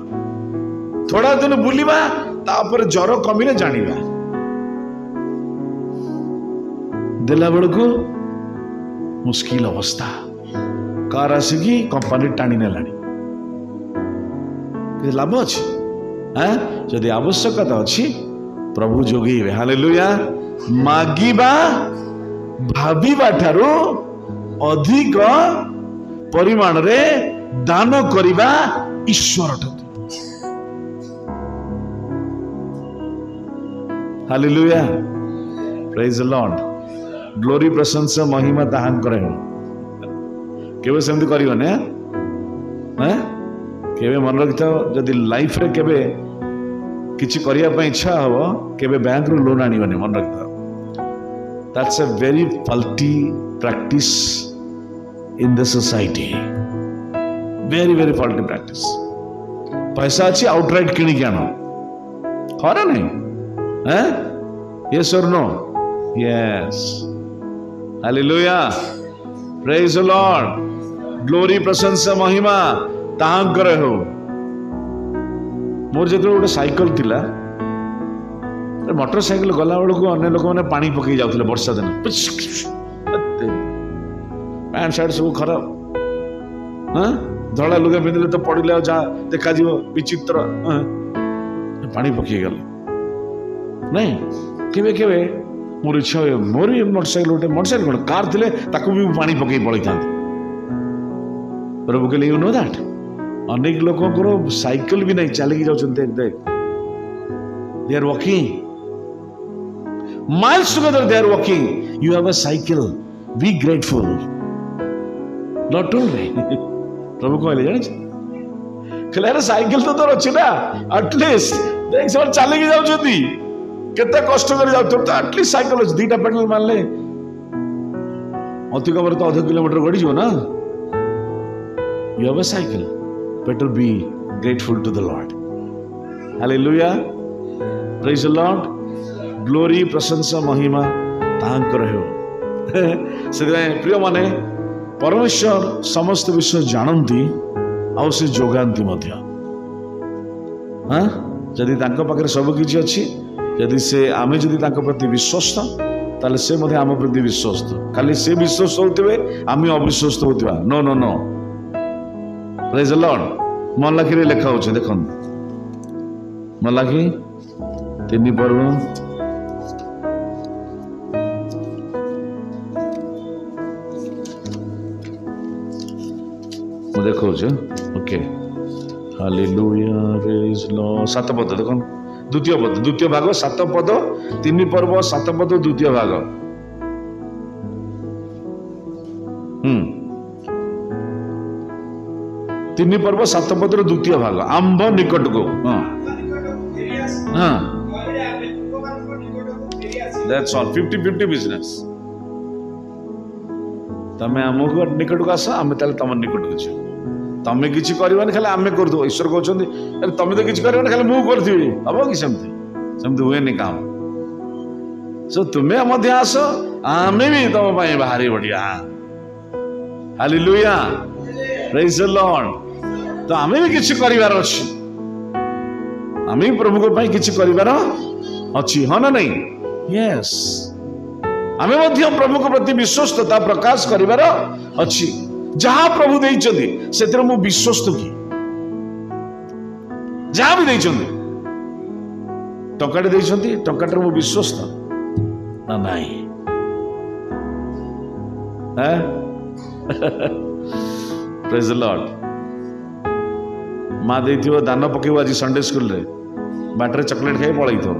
थोड़ा दिन बुलवा, तापर जर कमिले जानिबा। देला बेलू मुश्किल अवस्था, कार आसिकी कंपनी टाणी नेलानी। लाभ अच्छी जदि आवश्यकता अच्छी प्रभु जोगेबे। हालेलुया। मागिबा भाबिबा ठारू अधिक परिमाण रे दान करिबा ईश्वर अटंती। Hallelujah, praise the Lord. Glory प्रशंसा महिमा ताहांकर केवे सेमती करिवने हैं केवे मन रखिथा जदि लाइफ रे केवे किछि करिया पय इच्छा हबो केवे बैंक रो लोन आनिवने मन रखिथा that's a very faulty practice in the society very very faulty practice पैसा अच्छी आउटराइट किणी के आनो हरा नहीं हैं यस और no yes hallelujah praise the Lord glory प्रशंसा महिमा ताहांकर हो मोर जेते गोटे साइकिल थिला मोटरसाइकिल गला बेलू अन्य लोक मैंने पानी पकई जाते वर्षा दिन पैंट सार्ट सब खराब हाँ धड़ा लुगा पिंधले तो पड़े जहाँ देखा विचित्र पानी पकई गल नहीं केवे केवे मोर इच्छा हुए मोर मोटरसाइकिल गोटे मोटरसाइकिल कौन कार थे भी पानी पकई पड़े था प्रभु कहले यू नो दैट अनेक लोक साइकिल भी नहीं चलिकी जाते they are walking miles together they are walking you have a cycle be grateful Lord told me प्रभु कहले जानि कहले अरे साइकिल तो तोर अछि ना एटलीस्ट देख सब चलिकी जाउ छथि केते कष्ट कर जाउ तो एटलीस्ट साइकिल अछि दीटा पेडल मारले अति कमर तो आधा किलोमीटर गडी जो ना you have a cycle better be grateful to the Lord hallelujah praise the Lord glory प्रशंसा महिमा ताहांकर हो से प्रिय माने परमेश्वर समस्त विषय जानती आउ से जोगांती मध्य हाँ जदि तांको पाखरे सब किछि अछि यदि से आमे जदि तांको प्रति विश्वस्त ताले से मध्य आम प्रति विश्वस्त खाली से विश्वस्त होतबे आमे अविश्वस्त होतबा no no no praise the lord Malachi रे लेखा होछ देखन मलाखी 3 पर्व देखो ओके हालेलुया प्रेज लॉर्ड 7 पद देखो द्वितीय भाग 7 पद 3 पर्व 7 पद द्वितीय भाग 3 पर्व 7 पद द्वितीय भाग आंभ निकट को हाँ दैट्स ऑल 50-50 बिजनेस तमें आमको निकट को आस आम तम निकट को जी तमें किसी करवानी खाली आम कर दो ईश्वर कहते अरे तुम तो किसी करवानी खाली मुझे करी हम कि सेमती हुए नहीं काम सो तुम्हें मध्य आस आम भी तुम बाहरी बढ़िया हालेलुया प्रेज द लॉर्ड तो आम भी किसी करार अच्छी आम प्रभु को किसी करार अच्छी हाँ ना नहीं यस आमे मध्य प्रभु को प्रति विश्वस्तता प्रकाश करिवार अछि जहाँ प्रभु देइछन्ति सेतिर मु विश्वस्त की जहाँ भी देइछन्ति टकाटे देइछन्ति टकाटे मु विश्वस्त ना नाही हैं प्रेज द लॉर्ड माँ देइथिबो दान पकेबो आज संडे स्कूल रे बाटरे चॉकलेट खाई पळई थो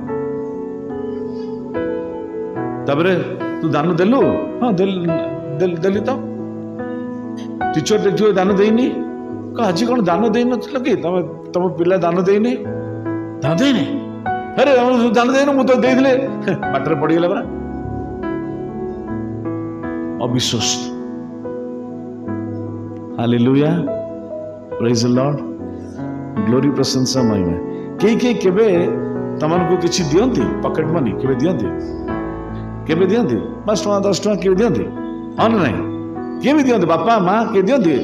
तबरे तू दान देलु हाँ देली तो टीचर देखिए दान देनी आज कौन दान दे न कि तुम पिला दान देनी दान देनी अरे दान देनु मु तो देइले बाटर पड़गला बरा अविश्वस्त hallelujah praise the Lord glory प्रशंसा महिमा के केबे तमन को किछि दियंती पॉकेट मनी केबे दियंती केबे दियंती 5 टका 10 टका केबे दियंती हाँ ना नहीं केबे दियंती बापा माँ के दियंती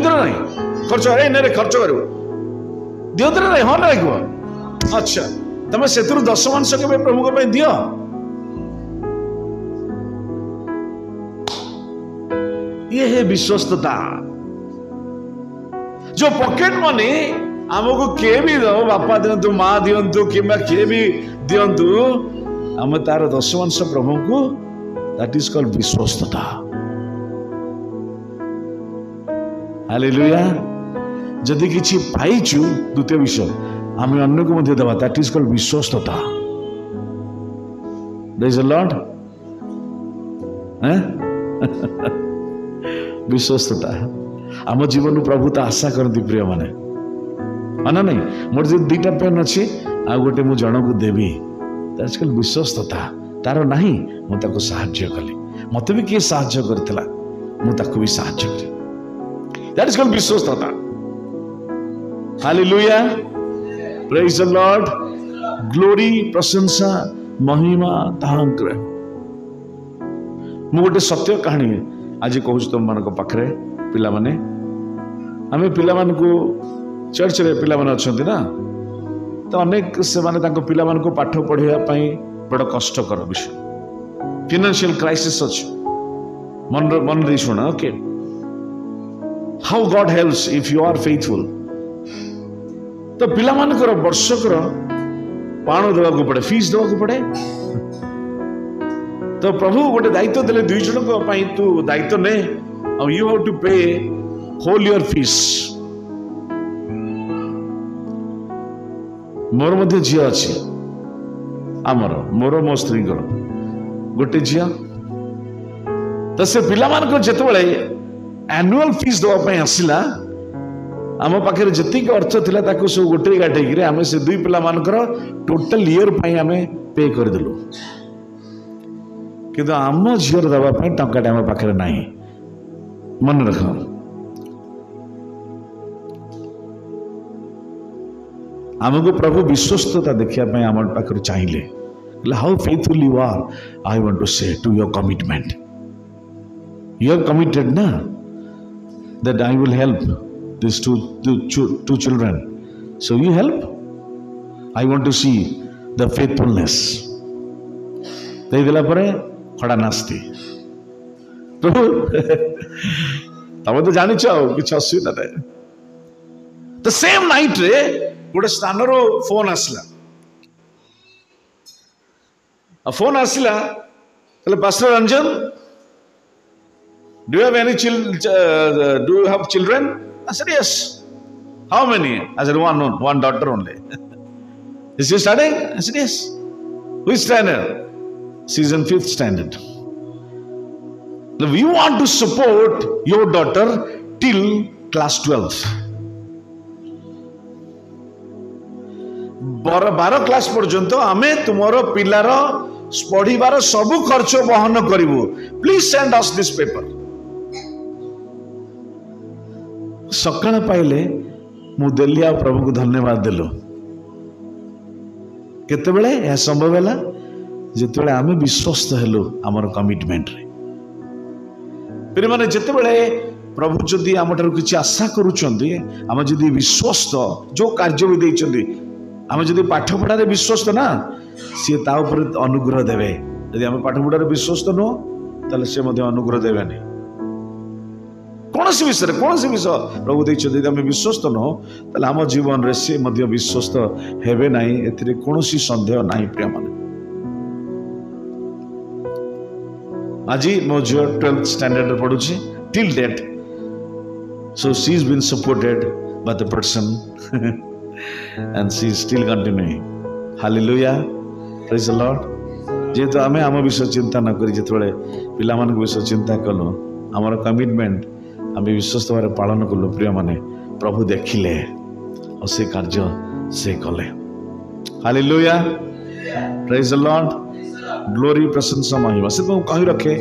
ना नहीं खर्च अरे नहीं खर्च कर दियंती ना नहीं हाँ ना नहीं अच्छा तमें से 10% केबे प्रभु को दियो ये है विश्वस्तता जो पॉकेट मनी आमको किए भी दो बापा दिंतु माँ दिंतु कि किए भी दिंतु आम तार 10% प्रभु को दैट इज कॉल्ड विश्वस्तता हालेलुया जदि किछि पाइछु द्वितीय विषय आम अन्य को मध्य देवा दैट इज कॉल्ड विश्वस्तता प्रेज द लॉर्ड विश्वस्तता आम जीवन प्रभु तो आशा करती प्रिय माने माना नहीं मोर जो 2टा पेन अच्छी आ गोटे मु जन को देवी आजकल विश्वस्तता तार नहीं मुझे साहाय्य कली मत भी किए साहाय्य करथिला मुझे भी साहाय्य करी दैट इज कॉल्ड विश्वस्तता hallelujah praise the Lord glory प्रशंसा महिमा तांकर मु गोटे सत्य कहानी आज कहूँ तुम मान पाखे पिला माने आम पिला को चर्च रे पिला माने अच्छे ना तो अनेक से माने पिला को पाठ पढ़ाई बड़ कष्टकर विषय फाइनेंशियल क्राइसिस अच्छे मन रे शुण okay how God helps if you are faithful तो पिला मानकर वर्षकर पाण देवाक पड़े फीस देवाक पड़े तो प्रभु गोटे दायित्व देले 2 जन तू दायित्व ने यू हैव टू पे होल योर फीस मोर मध्य झी अच्छी आमर मोर मो स्त्री गोटे झी तो से पिला मानकर जेतेबेले एनुअल फीस देवाई आसला आम पाखे जी अर्थ थिला ताको सब गोटे गाठे आम से 2 पिला मानकर टोटल ईयर आम पे करदेलु किंतु आम झीर देवाई टंकाटे आम पाखे ना मन रख आमको प्रभु विश्वस्तता देखा आम पाखे चाहिए how faithful you are I want to say to your commitment you have committed ना that I will help these two children so you help I want to see the faithfulness दे दिला परे खड़ा नास्ती प्रभु तब तो जानी चाहो कि असुविधा है the same night रे गोटे स्थान रो फोन आसला फोन आसला तले pastor Ranjan do you have any do you have children I said yes. How many? I said one daughter only. Is she studying? I said yes. Which standard? She's in 5th standard. Now we want to support your daughter till class 12. 12 class पर्यंत आमे तुमरो पिलार पढ़िबार सब खर्च वहन करिवु. Please send us this paper. सकाळ पाइले मु देली आ प्रभु को धन्यवाद देलो केते बेले यह संभव हैला जेते आमे विश्वस्त हेलो हमर कमिटमेंट रे फिर माने जेते बेले प्रभु जदी हमठार किछि आशा करूचंदी हम जदी विश्वस्त जो कार्य भी देइचंदी हम जदी पाठ पढ़ा रे विश्वस्त ना से ता ऊपर अनुग्रह देबे यदि हम पाठ पढ़ा रे विश्वस्त नो ताले से मध्ये अनुग्रह देबेनी कौन सी विषय प्रभु देखते आम विश्वस्त नो ताले आम जीवन रे से मध्य विश्वस्त हेबे नाही एथिरे कोनोसी संदेह नाही प्रिय माने आज मो झियो 12th स्टैंडर्ड रे पढुची till date so she is been supported by the person and she is still continuing hallelujah praise the Lord जेतो आमे आम विषय चिंता न करी जेतबेले पिला मान विषय चिंता कलो हमर कमिटमेंट आम विश्वस्त भाव पालन कलु प्रिय माने प्रभु देखिले और से कार्य से कले hallelujah praise the Lord glory प्रशंसा महिमा से तो कहि रखे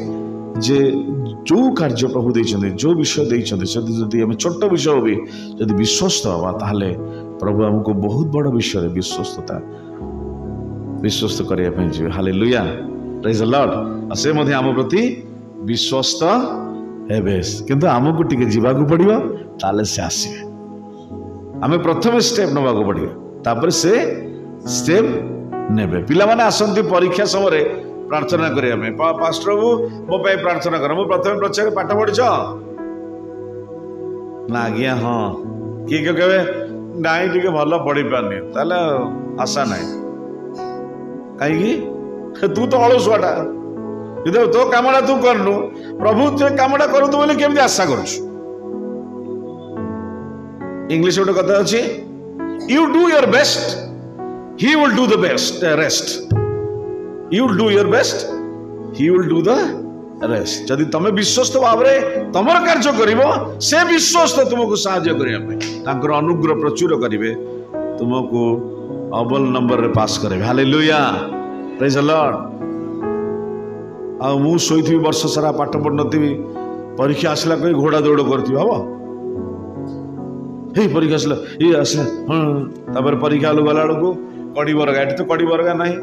जे जो कार्य प्रभु देइछन्ते जो विषय देइछन्ते जदि हम छोट विषय भी जदि विश्वस्त हवा ताहले प्रभु हमको बहुत बड़ विषय रे विश्वस्त करिया पई जे हालेलुया प्रेज द लॉर्ड से मध्ये हम प्रति विश्वस्त हेबेस किंतु आमको टिके जीवाकू पड़िबो ताले से आसीबे आमे प्रथम स्टेप नबाकू पड़िबो तापर से स्टेप नेबे पिला माने आसंती परीक्षा समय रे प्रार्थना करिया में पास्टर बाबू मो पे प्रार्थना कर मो प्रथम परीक्षा पाठ पढिछ ना आज्ञा हां की कहबे नाई टिके भलो पढि पानी ताले आशा नाही काई तू तो अलसुआटा तो कामटा तू करनु प्रभु ते कामटा करू बोले केमती आशा करूछु इंग्लिश गोटे कथा अछि you do your best he will do the best rest you will do your best he will do the rest जदि तमे विश्वस्त भाव में तमर कार्य करिवो से विश्वस्त तुमको साहाय्य करिया पे तांकर अनुग्रह प्रचुर करिवे तुमको अव्वल नंबर रे पास करेबे हालेलुया प्रेज द लॉर्ड। आ मु सोईथि वर्ष सारा पाठ पढ़ नथिबी परीक्षा आसला कई घोड़ा दौड़ करथि हबो हे परीक्षा आसला ये आसला तापर परीक्षा लो गला को कड़ी बरगा एठी तो कड़ी बरगा नाही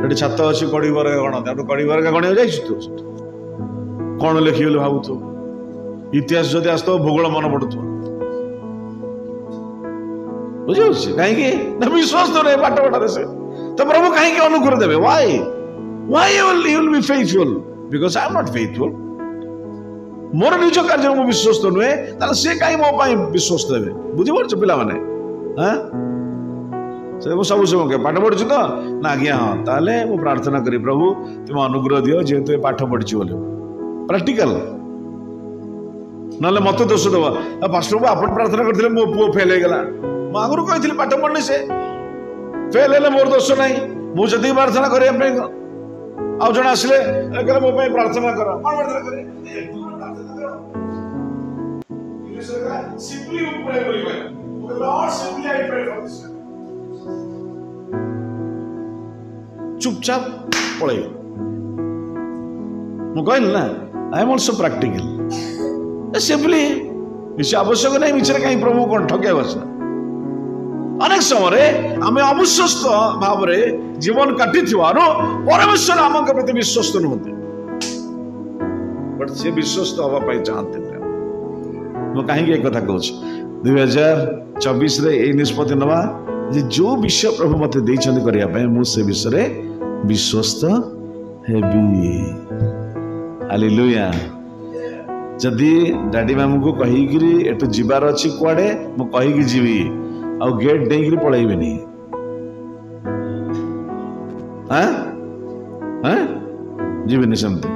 एठी छात अछि कड़ी बरगा गण ताटो कड़ी बरगा गण जाइछ तो कौन लिखी बोले भावु तो इतिहास जदि आसतो भूगोल मन पड़ुथो बुझे कहीं विश्वास तो नहीं पाठ पढ़ा से तो प्रभु कहीं अनुग्रह देवे why you will be faithful because I am not faithful मोर निज कार्य मु विश्वस्त नुहे ताले से कहीं मो पाई विश्वस्त देवे बुझी पड़छ पिला माने हां से मु सब समय पाठ पढ़छु तो ना आज्ञा हां ताले मु प्रार्थना करी प्रभु तुम अनुग्रह दियो जेतु पाठ पढ़छि बोले प्रैक्टिकल ना मत दोष दबा पास्टर बाबू आप प्रार्थना करते मो पु फेल हो गला मु आगु कही पाठ पढ़नी से फेल है मोर दोष ना मुझे प्रार्थना करने आउ जन आसिले मो प्रार्थना कर चुपचाप पड़े मु कहली ना I am also practical simply विषय आवश्यक नहीं मिछरे कहीं प्रभु को ठगे बस अनेक समय आम अविश्वस्त भाव में जीवन काटी परमेश्वर आम प्रति विश्वस्त नुहति बट से विश्वस्त हवाई चाहते मुझे कहीं एक कथा कहूँ 2024 रे निष्पत्ति नवा जो विषय प्रभु मत करने मुझे विषय विश्वस्त हेबी हालेलुया। जदि डैडी मामू को कहीकि एटू जीवार अच्छी कुआडे मु कहीकि जीवी आ गेट डेईकि पळेइबेनी हां हां जीवेनी सेमती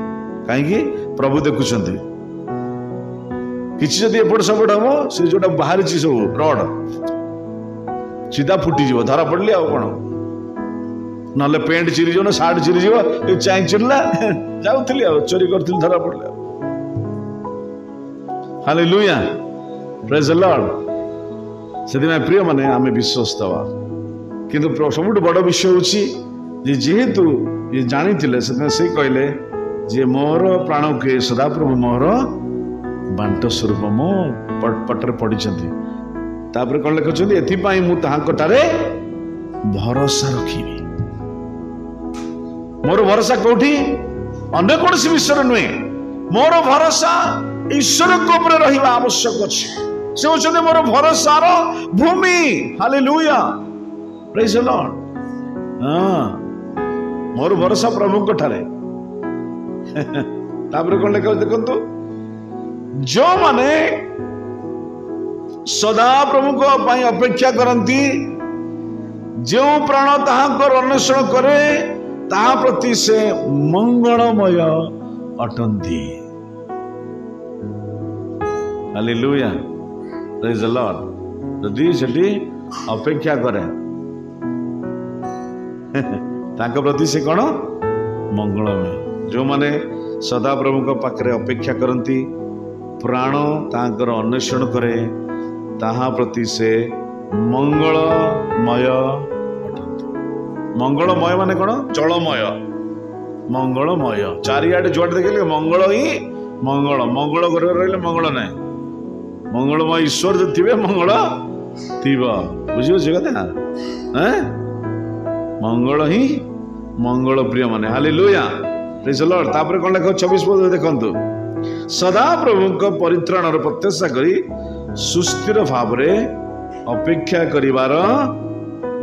कहीं प्रभु देखुंत किसी जदि एपट सपट हम से जो बाहरी सब रड सीधा फुटी धरा पड़े आ कौन ना पेंट चिरीज ना सार्ट चिरीज चाई चिरला जाऊली चोरी करी धरा पड़े हालेलुया प्रेज द लॉर्ड। से प्रिय माने आमे विश्वस्त हवा किंतु सबुठ बड़ विषय हूँ जेहेतु ये जानी से कहले जे मोर प्राण के सदाप्रभु मोर बांट स्वरूप मो पटर पढ़ी तापर कौन लिखुं एपाई मुझे भरोसा रखी मोर भरोसा कौटी अन्य कौन सी विषय नुहे मोर भरोसा ईश्वर को ऊपर रहिबा आवश्यक अछि से होचने मोर भरोसार भूमि हालेलुया प्रेज द लॉर्ड। हां मोर भरोसा प्रभु को ठारे तापर कौन लिखा देखो जो माने सदा प्रभु को अपेक्षा करती जो प्राण ताहाकर अन्वेषण करे ताहा प्रति से मंगलमय अटंती हालेलुया प्रेज द लॉर्ड। यदि सेठी अपेक्षा करे ताका प्रति से कौन मंगलमय जो माने सदा प्रभु को पाखरे अपेक्षा करती प्राण तांकर अन्वेषण करे ताहा प्रति से मंगलमय अटंती। मंगलमय माने कौन जलमय मंगलमय चारिआडे जुआडे देखिले मंगल ही मंगल मंगल घर रही मंगल ना मंगलमय ईश्वर जो थे मंगल थी बुझे कथा मंगल ही मंगल प्रिय माने हालेलुया प्रेज द लॉर्ड। तापर कौन लिखा 26 पद देखंतु सदा प्रभु को परित्राण प्रत्याशा करी सुस्थिर भाव अपेक्षा करिवार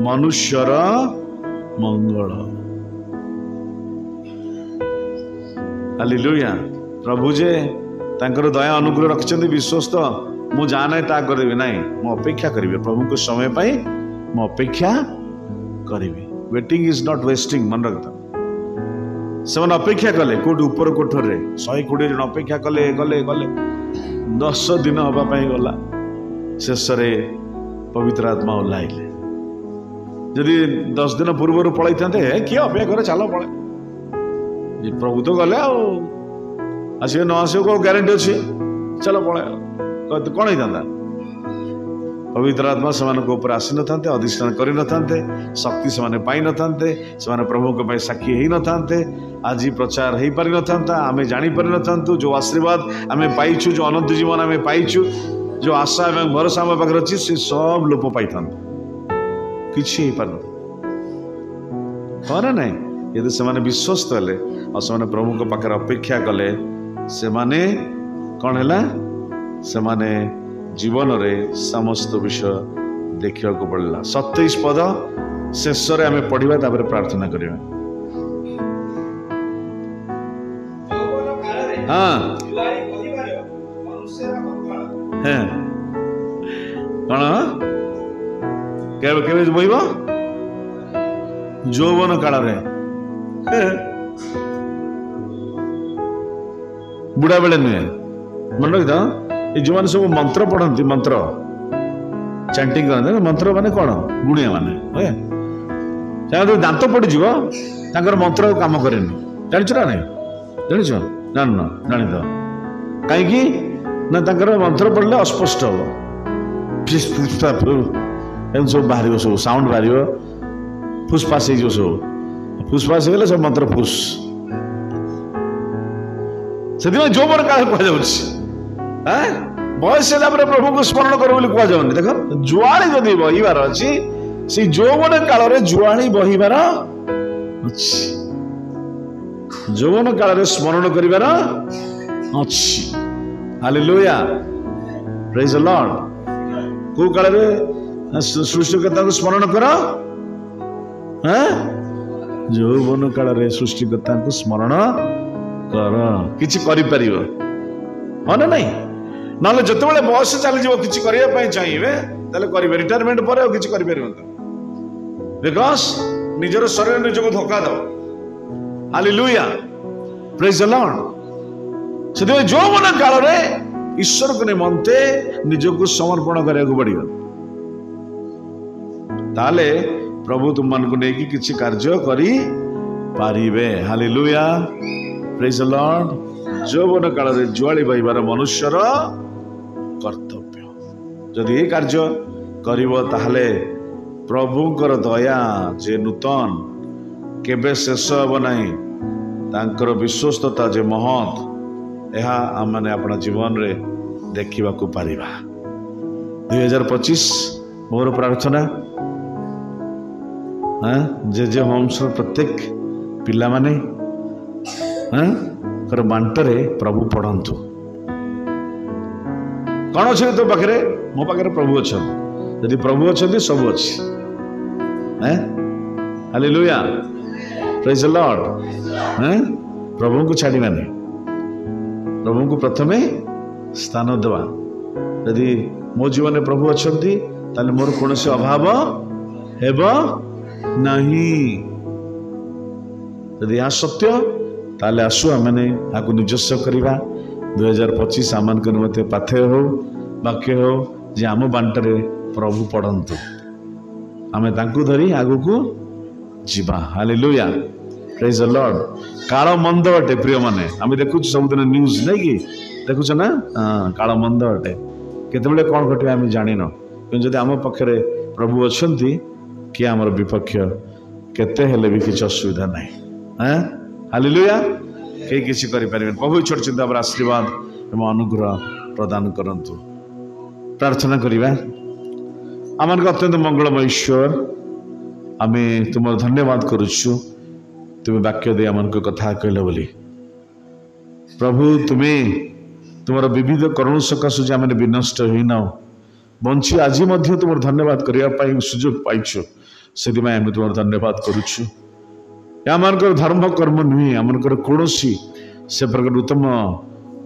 मनुष्यर मंगल हालेलुया। प्रभु जे तांकर दया अनुग्रह रखिछन्ति विश्वस्त मु जाने ता करबी नहीं मु अपेक्षा करिवे प्रभु को समय पाई मु अपेक्षा करिवे वेटिंग इज नॉट वेस्टिंग मन रखता से अपेक्षा कले कोटी ऊपर कोठर 120 जन अपेक्षा कले गले गले 10 दिन हवापाई गला शेष पवित्र आत्मा ओह्लाइले जदि 10 दिन पूर्व पलि था किए अपेक्षा करे चलो पड़े प्रभु तो गले आसिए न आसिए को ग्यारंटी अच्छी चलो पड़े कौन होता पवित्र आत्मा से आसी न था अधिष्ठान कर न था शक्ति से पाई न था से प्रभु को साक्षी हो न था आज प्रचार हो पारि न था आम जापर न था जो आशीर्वाद आम पाइचु जो अनंत जीवन आम पाइचु जो आशा एवं भरोसा आम पाखे अच्छी से सब लोप पाई था कि पार ना ना यदि से विश्वस्त हेले और से प्रभु को पाखे अपेक्षा कले से कौन है से जीवन रे समस्त विषय देखा पड़ा 27 पद शेष आम पढ़ा तापर प्रार्थना करवा हाँ कौन के बहब यौवन काल बुढ़ा बेले नुहे मन रखी ये जो मैंने सब मंत्र पढ़ती मंत्र चैंटिंग करते मंत्र माने कौन गुणिया माने दांत पड़ज मंत्र काम करे जाच ना नहीं जान जान तो कहीं ना मंत्र पढ़ले अस्पष्ट हम सब बाहर सब साउंड बाहर फुसफास हो सब फुसफास हो सब मंत्र फुस से जो मन काल कह बयस प्रभु को स्मरण कर कहनी देख जुआली जदि बहबार अच्छी से यौवन काल जुआली बहबार यौवन काल स्मरण कर हालेलुया प्रेज द लॉर्ड को काल सृष्टिकर्ता को स्मरण कर यौवन काल सृष्टिकर्ता को स्मरण कर किछि करि परिबो हाँ ना नहीं ना जिते बड़े बयस चलीज कि चाहिए करेंगे रिटायरमेंट पर किसी बिकॉज निजर शरीर निजको धोखा दो हालेलुया प्रेज द लॉर्ड से यौवन काल रे ईश्वर को निमंते निजको समर्पण करने को पड़ो ताले प्रभु तुम मन को लेकिन किसी कार्य करी पारिबे हालेलुया प्रेज द लॉर्ड यौवन काल जुआली बहबार मनुष्यर कर्तव्य जदि ये कार्य करे प्रभुंकर दया जे नूतन केबे शेष हम नहीं तांकर विश्वस्तता जे महत यह आम मैंने अपना जीवन रे देखा पारिबा 2025 मोर प्रार्थना जे होम्स प्रत्येक पिला माने बांटरे प्रभु पढ़ंतु कौन अच्छे तो पाखे मो पाखे प्रभु अच्छा यदि प्रभु अच्छा सब अच्छी हालेलुया प्रेज द लॉर्ड प्रभु को छाड़बानी प्रभु को प्रथमे स्थान देवा यदि मो जीवन में प्रभु अच्छा ताले मोर कौन से अभाव हेब नहीं यदि यहाँ सत्य ताले आसु आमने आपको निजस्व करवा 2025 आम निम्ते पाथेय हो वाक्य हो जे आम बांटरे प्रभु पढ़ंतु आम धरी आगु को जीवा हालेलुया प्रेज द लॉर्ड काल मंद अटे प्रिय माने आम देखु सबुदिन न्यूज नहीं कि देखुच ना काल मंद अटे केतबेले कौन घटे आम जानिन कि जदि आम पाखे प्रभु अच्छा कि आमर विपक्ष केते हेले भी किसी असुविधा नहीं हालेलुया कई किसी करें प्रभु छोट चिंता पर आशीर्वाद एवं अनुग्रह प्रदान करंतु प्रार्थना करवा आम अत्यंत मंगलमय ईश्वर आम तुम धन्यवाद करुचु तुम्हें वाक्य दे आम कथा कहल बोली प्रभु तुम्हें तुम विविध करुण सकाशु आम विनष्ट होना बंची आज तुम धन्यवाद करने सुजोग पाइछु से आम तुम धन्यवाद करुचु आम धर्म कर्म नुहे आम कौन से प्रकार उत्तम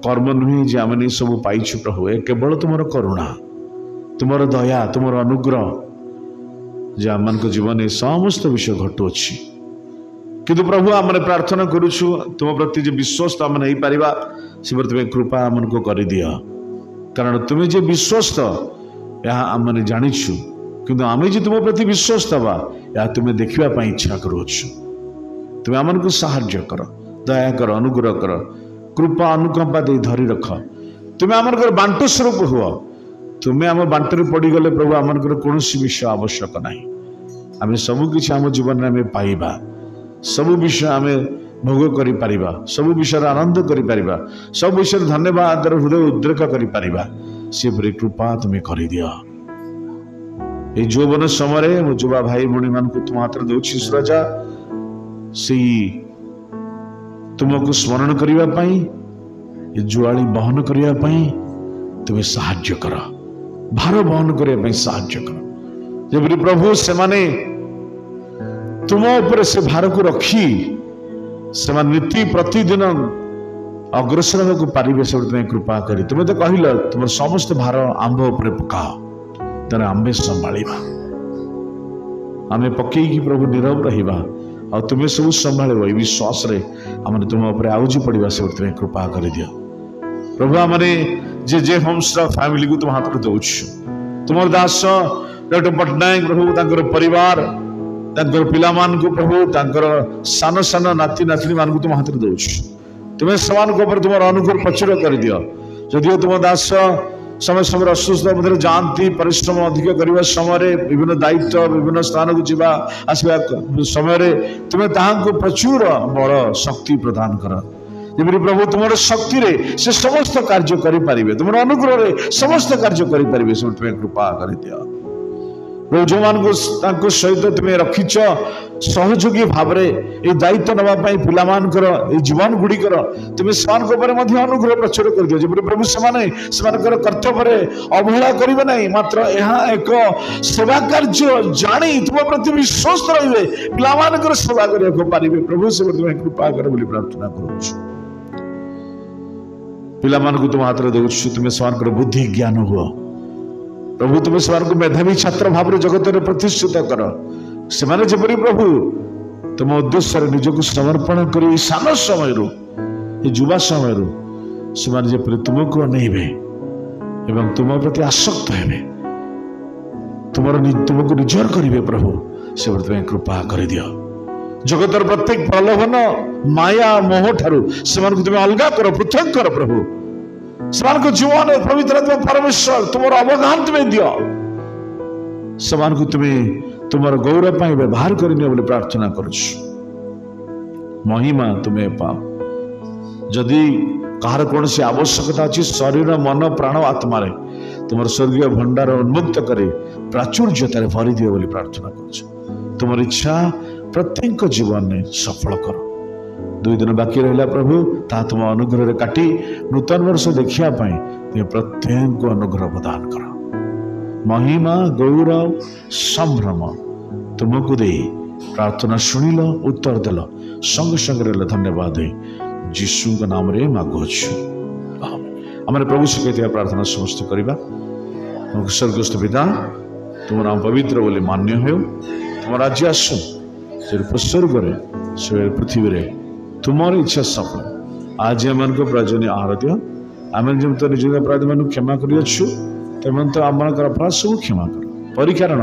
कर्म नुहे जे आम सब पाइछु प्रभु ए केवल तुम करुणा तुम दया तुम अनुग्रह जे आम जीवन में समस्त विषय घटुअछि किंतु प्रभु आम प्रार्थना करुछु तुम प्रति जो विश्वस्त आम नहीं पारिबा से तुम्हें कृपा आम को कर दिया कारण तुम्हें जे विश्वस्त यह आम जानिछु किंतु आम जे तुम प्रति विश्वस्त हवा या तुम्हें देखा इच्छा करुछु तुम्हें आम को साहाय्य कर दया कर अनुग्रह कर कृपा अनुकंपा दे धरी रख तुम्हें आमर बांट स्वरूप हुआ तुम्हें आम बांटे पड़गले प्रभु आमर कौन विषय आवश्यक ना आम सबकि आम जीवन में आम पाइबा सब विषय आम भोग कर सब विषय आनंद कर सब विषय धन्यवाद हृदय उद्रेक कर सेपरी कृपा तुम्हें कर दिया ये यौवन समय मो युवा भाई भौणी मान तुम हाथ में दौर राजा से तुमको स्मरण करने जुआली बहन करने तुम्हें साहाय्य कर भार बहन करने साहाय्य कर जब प्रभु से माने तुम ऊपर से भार को रखी से नीति प्रतिदिन अग्रसर होगा पारे से तुम्हें कृपा कर तुम्हें तो कहल तुम समस्त भार आंब उपर पकाओ तेरे आंबे संभाड़ा आम पकईकी प्रभु नीरव रहा आ तुम्हें सब संभाल विश्वास रे आम तुम उपर आउजी पड़ा से तुम्हें कृपा कर दियो प्रभु आम जे होम्स फैमिली को तुम हाथ में दौर तुम दास डॉक्टर पट्टनायक प्रभु परिवार पिला मान को प्रभु सान सान नाती नातनी मान को तुम हाथ में दौर तुम्हें से तुम अनुकूल प्रचुर कर दियो जदिव तुम दास समय समय असुस्थ मध्य जाती परिश्रम अधिक करने समय विभिन्न दायित्व विभिन्न स्थान को जीवा आसवा समय तुम्हें ताको प्रचुर बल शक्ति प्रदान कर जमी प्रभु तुम शक्ति रे से समस्त कार्य करें तुम अनुग्रह रे समस्त कार्य करें तुम्हें कृपा कर दिया जो मान को सहित तुम्हें रखीच सहयोगी भाव में दायित्व नापी पिला जीवन गुड़िकर तुम्हें से अनुग्रह प्रचुर कर दियो जब प्रभु से कर्तव्य अवहेला करेंगे ना मात्र यह एक सेवा कार्य जानी तुम प्रति विश्वस्त रे पिला सेवा करें प्रभु से तुम्हें कृपा कर प्रार्थना करुँ पिला तुम हाथ में दौर तुम्हें से बुद्धि ज्ञान हुआ प्रभु तुम्हें से मेधावी छात्र भाव में जगत में प्रतिष्ठित कर से जपरी प्रभु तुम उद्देश्य निजक समर्पण कर सान समय युवा समय से जपरी तुमको अनेबे एवं तुम प्रति आसक्त हे तुमको निजर करेंगे प्रभु से तुम्हें कृपा कर दियो जगतर प्रत्येक प्रलोभन माया मोह ठारू से तुम्हें अलग कर पृथक कर प्रभु से जीवन पवित्र परमेश्वर तुम अवगान तुम्हें दियो से तुम्हें तुम गौरव व्यवहार करनी बोली प्रार्थना कर महिमा तुम्हें पाओ जदि कहार कौन सी आवश्यकता अच्छी शरीर मन प्राण आत्मा तुम स्वर्गीय भंडार उन्मुक्त कर प्राचुर्यतार भरी दियो बोली प्रार्थना कर तुम इच्छा प्रत्येक जीवन में सफल कर 2 दिन बाकी रहा प्रभु ता तुम अनुग्रह काटी नूतन वर्ष देखा प्रत्येक को अनुग्रह प्रदान कर महिमा गौरव संभ्रम तुमको दे प्रार्थना शुणिल उत्तर देल संग संग धन्यवाद जीशु का नाम रे मागुछु आम प्रभु से कहते प्रार्थना समस्त करवा स्वर्गस्थ पिता तुम नाम पवित्र बोले मान्य हो तुम राज्य आसु स्वर्ग पृथ्वी रे तुमर इच्छा सफल आज आम प्रयोजन आहार दियो आम जब तो निज अपराधी मान क्षमा कर आम अपराध सब क्षमा कर परिकारण